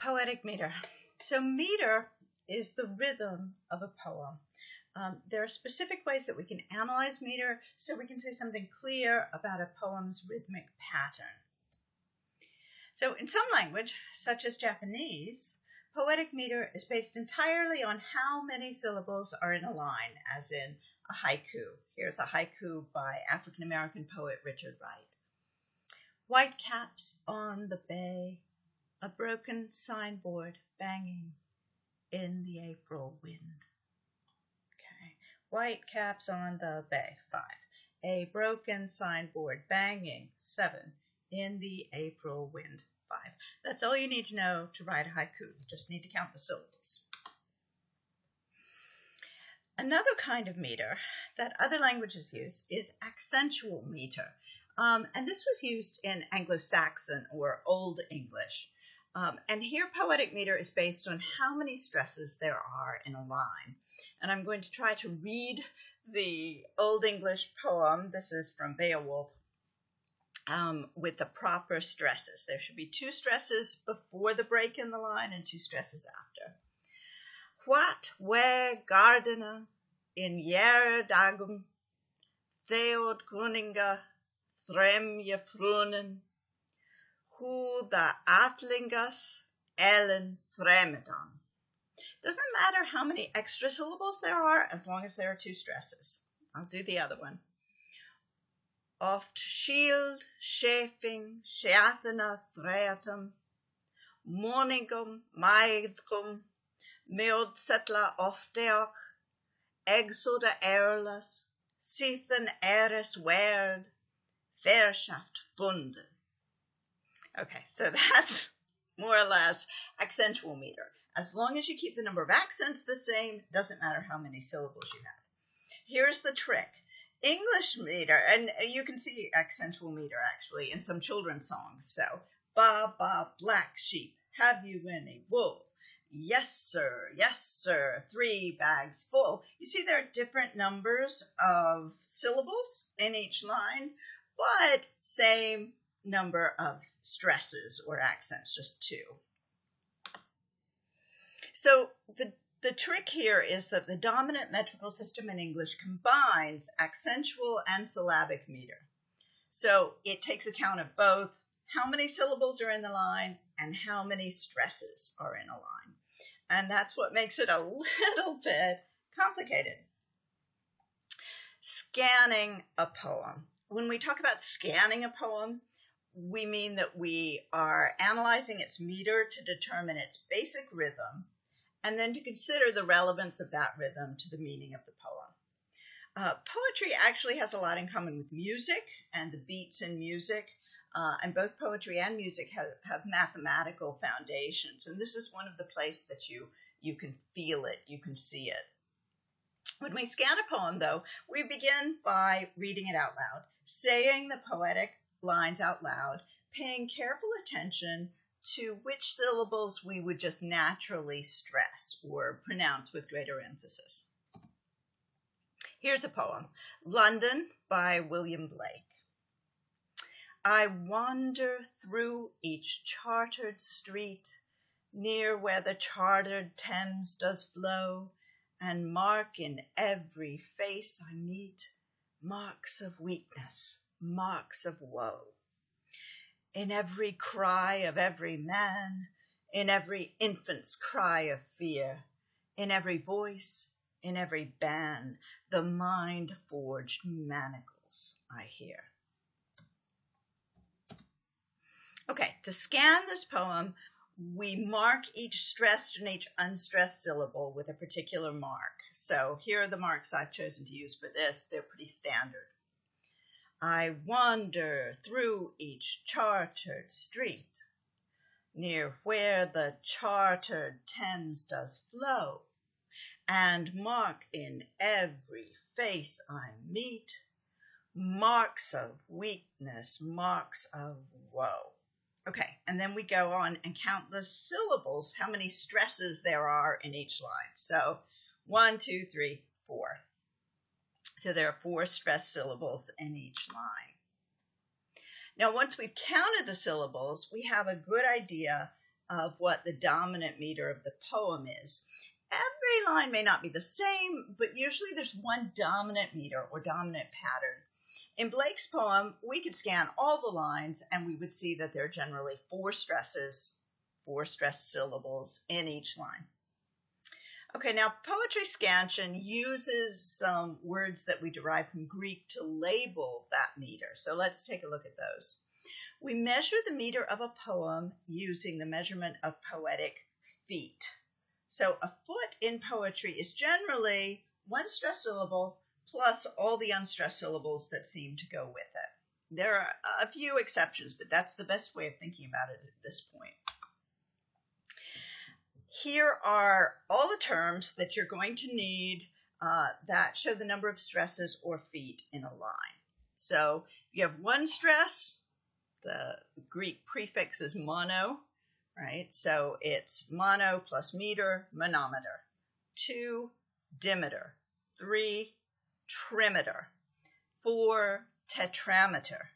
Poetic meter. So meter is the rhythm of a poem. There are specific ways that we can analyze meter so we can say something clear about a poem's rhythmic pattern. So in some language, such as Japanese, poetic meter is based entirely on how many syllables are in a line, as in a haiku. Here's a haiku by African-American poet Richard Wright. White caps on the bay, a broken signboard banging in the April wind. Okay, white caps on the bay, 5. A broken signboard banging, 7. In the April wind, 5. That's all you need to know to write a haiku. You just need to count the syllables. Another kind of meter that other languages use is accentual meter. And this was used in Anglo-Saxon or Old English. And here poetic meter is based on how many stresses there are in a line. And I'm going to try to read the Old English poem. This is from Beowulf. With the proper stresses. There should be 2 stresses before the break in the line and 2 stresses after. What we gardena in jere dagum, theod gruninga, thremje frunen, hu the atlingas, ellen fremedon. Doesn't matter how many extra syllables there are as long as there are 2 stresses. I'll do the other one. Oft shield, chafing, sheathena threatum, morningum, maidgum, meod settla ofteoch, exoda erlas, sithen eres werd, verschaft funden. Okay, so that's more or less accentual meter. As long as you keep the number of accents the same, doesn't matter how many syllables you have. Here's the trick. English meter, and you can see accentual meter actually in some children's songs. So, ba, ba, black sheep, have you any wool? Yes, sir, 3 bags full. You see there are different numbers of syllables in each line, but same number of stresses or accents, just 2. So the trick here is that the dominant metrical system in English combines accentual and syllabic meter. So it takes account of both how many syllables are in the line and how many stresses are in a line. And that's what makes it a little bit complicated. Scanning a poem. When we talk about scanning a poem, we mean that we are analyzing its meter to determine its basic rhythm, and then to consider the relevance of that rhythm to the meaning of the poem. Poetry actually has a lot in common with music and the beats in music, and both poetry and music have mathematical foundations, and this is one of the places that you can feel it, you can see it. When we scan a poem, though, we begin by reading it out loud, saying the poetic lines out loud, paying careful attention to which syllables we would just naturally stress or pronounce with greater emphasis. Here's a poem, London by William Blake. I wander through each chartered street, near where the chartered Thames does flow, and mark in every face I meet marks of weakness, marks of woe. In every cry of every man, in every infant's cry of fear, in every voice, in every band, the mind-forged manacles I hear. Okay, to scan this poem, we mark each stressed and each unstressed syllable with a particular mark. So here are the marks I've chosen to use for this. They're pretty standard. I wander through each chartered street, near where the chartered Thames does flow, and mark in every face I meet marks of weakness, marks of woe. Okay, and then we go on and count the syllables, how many stresses there are in each line. So 1, 2, 3, 4. So there are 4 stressed syllables in each line. Now, once we've counted the syllables, we have a good idea of what the dominant meter of the poem is. Every line may not be the same, but usually there's one dominant meter or dominant pattern. In Blake's poem, we could scan all the lines and we would see that there are generally 4 stresses, 4 stressed syllables in each line. Okay, now poetry scansion uses some words that we derive from Greek to label that meter. So let's take a look at those. We measure the meter of a poem using the measurement of poetic feet. So a foot in poetry is generally 1 stressed syllable plus all the unstressed syllables that seem to go with it. There are a few exceptions, but that's the best way of thinking about it at this point. Here are all the terms that you're going to need that show the number of stresses or feet in a line. So you have 1 stress, the Greek prefix is mono, right? So it's mono plus meter, manometer. 2, dimeter. 3, trimeter. 4, tetrameter.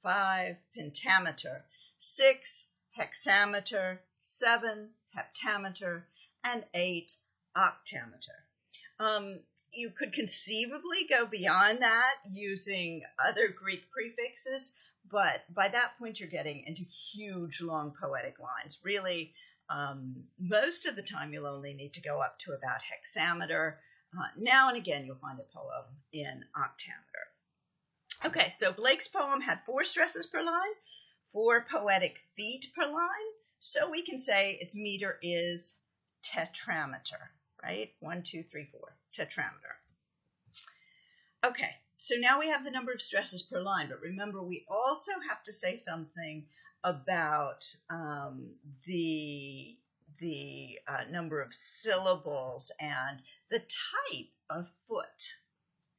5, pentameter. 6, hexameter. 7, heptameter, and 8, octameter. You could conceivably go beyond that using other Greek prefixes, but by that point you're getting into huge, long poetic lines. Really, most of the time you'll only need to go up to about hexameter. Now and again you'll find a poem in octameter. Okay, so Blake's poem had 4 stresses per line, 4 poetic feet per line. So we can say its meter is tetrameter, right? 1, 2, 3, 4, tetrameter. Okay, so now we have the number of stresses per line, but remember we also have to say something about the number of syllables and the type of foot.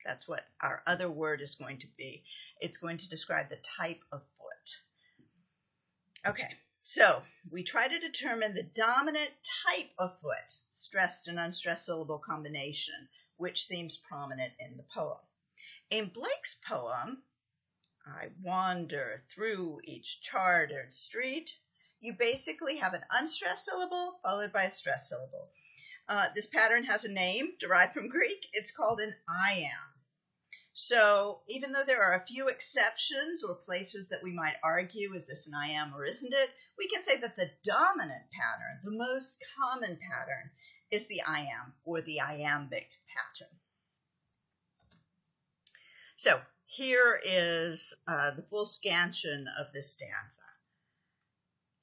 That's what our other word is going to be. It's going to describe the type of foot. Okay. So we try to determine the dominant type of foot, stressed and unstressed syllable combination, which seems prominent in the poem. In Blake's poem, I wander through each chartered street, you basically have an unstressed syllable followed by a stressed syllable. This pattern has a name derived from Greek. It's called an iamb. So even though there are a few exceptions or places that we might argue, is this an iamb or isn't it, we can say that the dominant pattern, the most common pattern, is the iamb or the iambic pattern. So here is the full scansion of this stanza.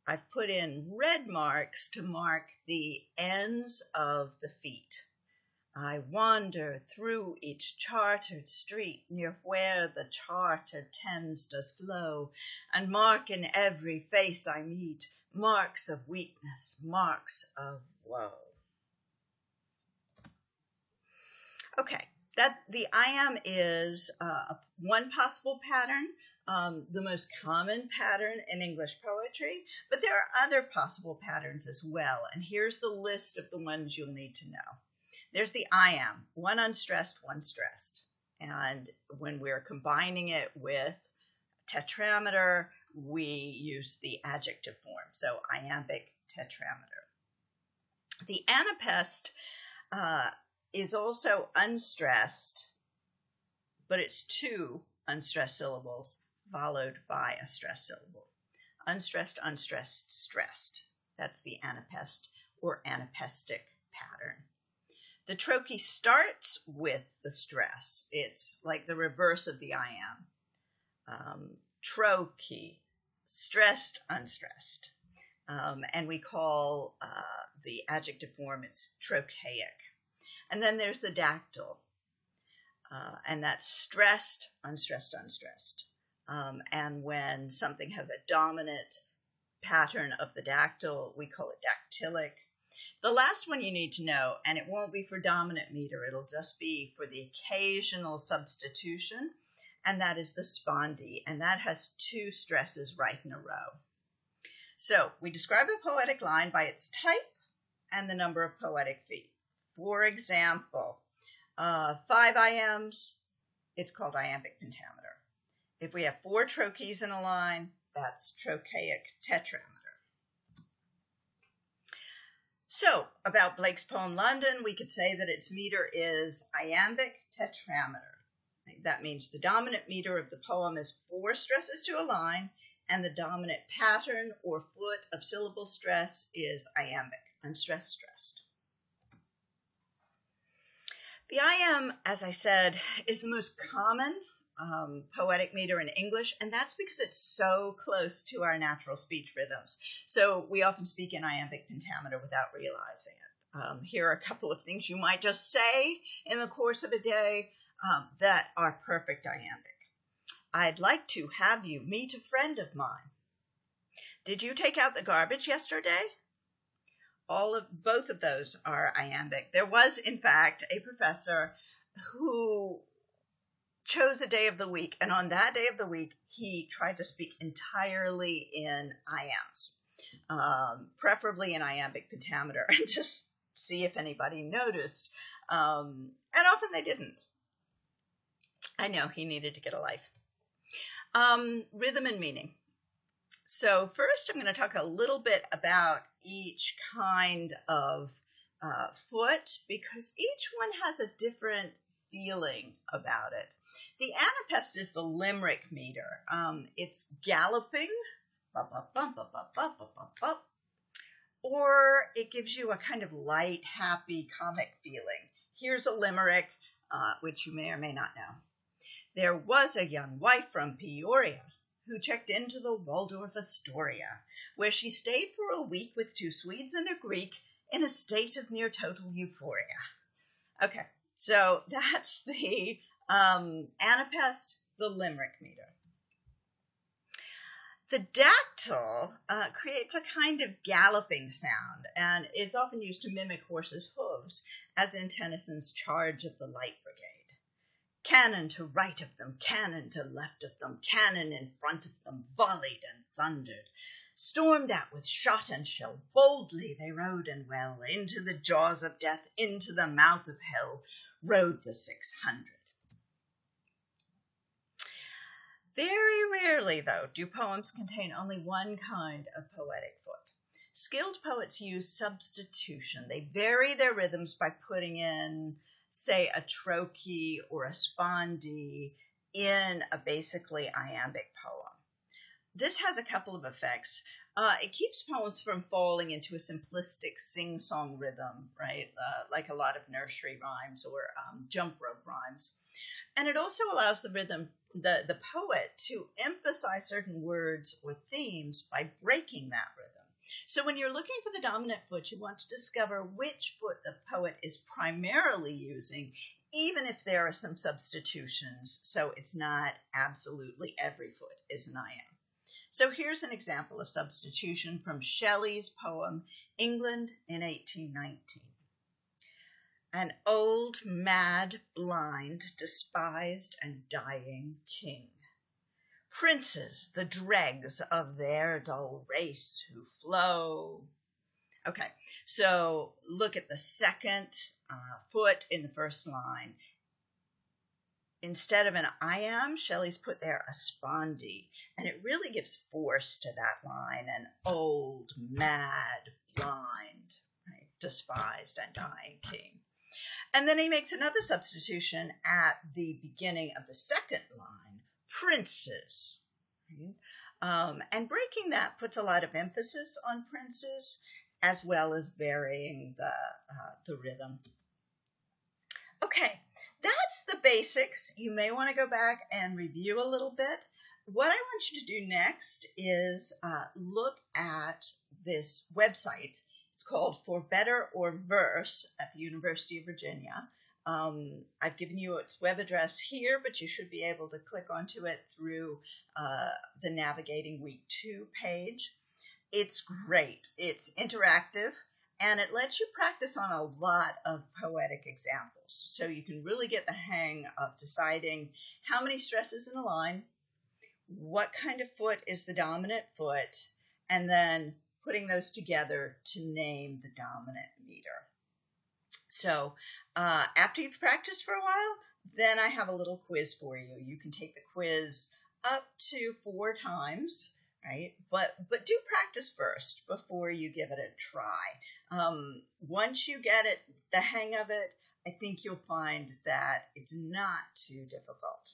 I've put in red marks to mark the ends of the feet. I wander through each chartered street near where the chartered Thames does flow, and mark in every face I meet marks of weakness, marks of woe. Okay, the iamb is one possible pattern, the most common pattern in English poetry, but there are other possible patterns as well, and here's the list of the ones you'll need to know. There's the iamb, 1 unstressed, 1 stressed. And when we're combining it with tetrameter, we use the adjective form, so iambic tetrameter. The anapest is also unstressed, but it's 2 unstressed syllables followed by a stressed syllable. Unstressed, unstressed, stressed. That's the anapest or anapestic pattern. The trochee starts with the stress. It's like the reverse of the iamb. Trochee, stressed, unstressed. And we call the adjective form, it's trochaic. And then there's the dactyl. And that's stressed, unstressed, unstressed. And when something has a dominant pattern of the dactyl, we call it dactylic. The last one you need to know, and it won't be for dominant meter, it'll just be for the occasional substitution, and that is the spondee, and that has 2 stresses right in a row. So we describe a poetic line by its type and the number of poetic feet. For example, 5 iambs, it's called iambic pentameter. If we have 4 trochees in a line, that's trochaic tetrameter. So, about Blake's poem London, we could say that its meter is iambic tetrameter. That means the dominant meter of the poem is 4 stresses to a line, and the dominant pattern or foot of syllable stress is iambic, unstressed, stressed. The iamb, as I said, is the most common poetic meter in English, and that's because it's so close to our natural speech rhythms. So we often speak in iambic pentameter without realizing it. Here are a couple of things you might just say in the course of a day that are perfect iambic. I'd like to have you meet a friend of mine. Did you take out the garbage yesterday? Both of those are iambic. There was, in fact, a professor who chose a day of the week, and on that day of the week, he tried to speak entirely in iambs, preferably in iambic pentameter, and just see if anybody noticed. And often they didn't. I know he needed to get a life. Rhythm and meaning. So first, I'm going to talk a little bit about each kind of foot, because each one has a different feeling about it. The Anapestic is the limerick meter. It's galloping, or it gives you a kind of light, happy, comic feeling. Here's a limerick, which you may or may not know. There was a young wife from Peoria who checked into the Waldorf Astoria, where she stayed for a week with 2 Swedes and a Greek in a state of near total euphoria. Okay, so that's the Anapestic, the limerick meter. The dactyl creates a kind of galloping sound, and is often used to mimic horses' hooves, as in Tennyson's Charge of the Light Brigade. Cannon to right of them, cannon to left of them, cannon in front of them, volleyed and thundered. Stormed at with shot and shell, boldly they rode and well, into the jaws of death, into the mouth of hell, rode the 600. Very rarely, though, do poems contain only one kind of poetic foot. Skilled poets use substitution. They vary their rhythms by putting in, say, a trochee or a spondee in a basically iambic poem. This has a couple of effects. It keeps poems from falling into a simplistic sing-song rhythm, right, like a lot of nursery rhymes or jump rope rhymes. And it also allows the poet to emphasize certain words or themes by breaking that rhythm. So when you're looking for the dominant foot, you want to discover which foot the poet is primarily using, even if there are some substitutions, so it's not absolutely every foot is an iamb. So here's an example of substitution from Shelley's poem, England in 1819. An old, mad, blind, despised, and dying king. Princes, the dregs of their dull race who flow. Okay, so look at the second foot in the first line. Instead of an iamb, Shelley's put there a spondee, and it really gives force to that line. An old, mad, blind, right, despised, and dying king. And then he makes another substitution at the beginning of the second line, princes. Right? And breaking that puts a lot of emphasis on princes, as well as varying the rhythm. Okay, that's the basics. You may want to go back and review a little bit. What I want you to do next is look at this website. It's called For Better or Verse at the University of Virginia. I've given you its web address here, but you should be able to click onto it through the Navigating Week 2 page. It's great. It's interactive, and it lets you practice on a lot of poetic examples. So you can really get the hang of deciding how many stresses in a line, what kind of foot is the dominant foot, and then putting those together to name the dominant meter. So after you've practiced for a while, then I have a little quiz for you. You can take the quiz up to 4 times right? But do practice first before you give it a try. Once you get the hang of it, I think you'll find that it's not too difficult.